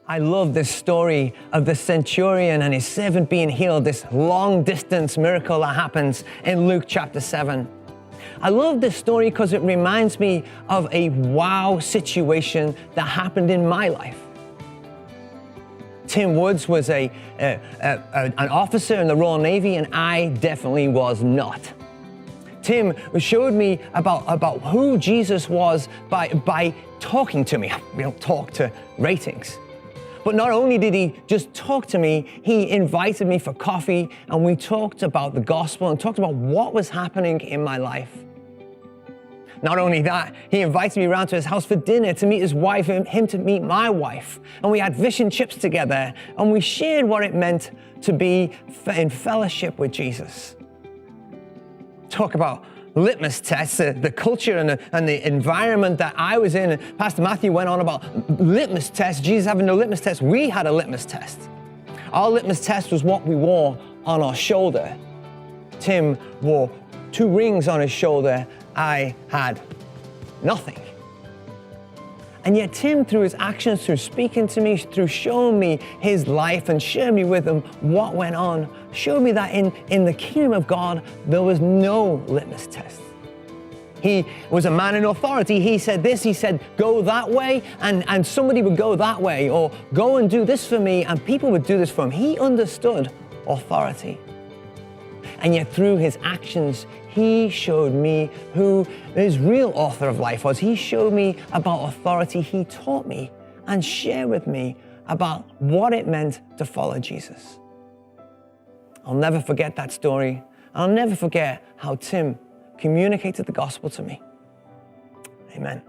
I love this story of the centurion and his servant being healed, this long distance miracle that happens in Luke chapter 7. I love this story because it reminds me of a wow situation that happened in my life. Tim Woods was an officer in the Royal Navy, and I definitely was not. Tim showed me about who Jesus was by talking to me. We don't talk to ratings. But not only did he just talk to me, he invited me for coffee, and we talked about the gospel and talked about what was happening in my life. Not only that, he invited me around to his house for dinner to meet his wife and him to meet my wife. And we had fish and chips together, and we shared what it meant to be in fellowship with Jesus. Talk about litmus tests, the culture and the environment that I was in. Pastor Matthew went on about litmus tests, Jesus having a litmus test. We had a litmus test. Our litmus test was what we wore on our shoulder. Tim wore 2 rings on his shoulder. I had nothing. And yet Tim, through his actions, through speaking to me, through showing me his life and sharing me with him what went on, showed me that in the kingdom of God, there was no litmus test. He was a man in authority. He said this, he said, go that way, and somebody would go that way, or go and do this for me, and people would do this for him. He understood authority. And yet through his actions, he showed me who his real author of life was. He showed me about authority. He taught me and shared with me about what it meant to follow Jesus. I'll never forget that story. I'll never forget how Tim communicated the gospel to me. Amen.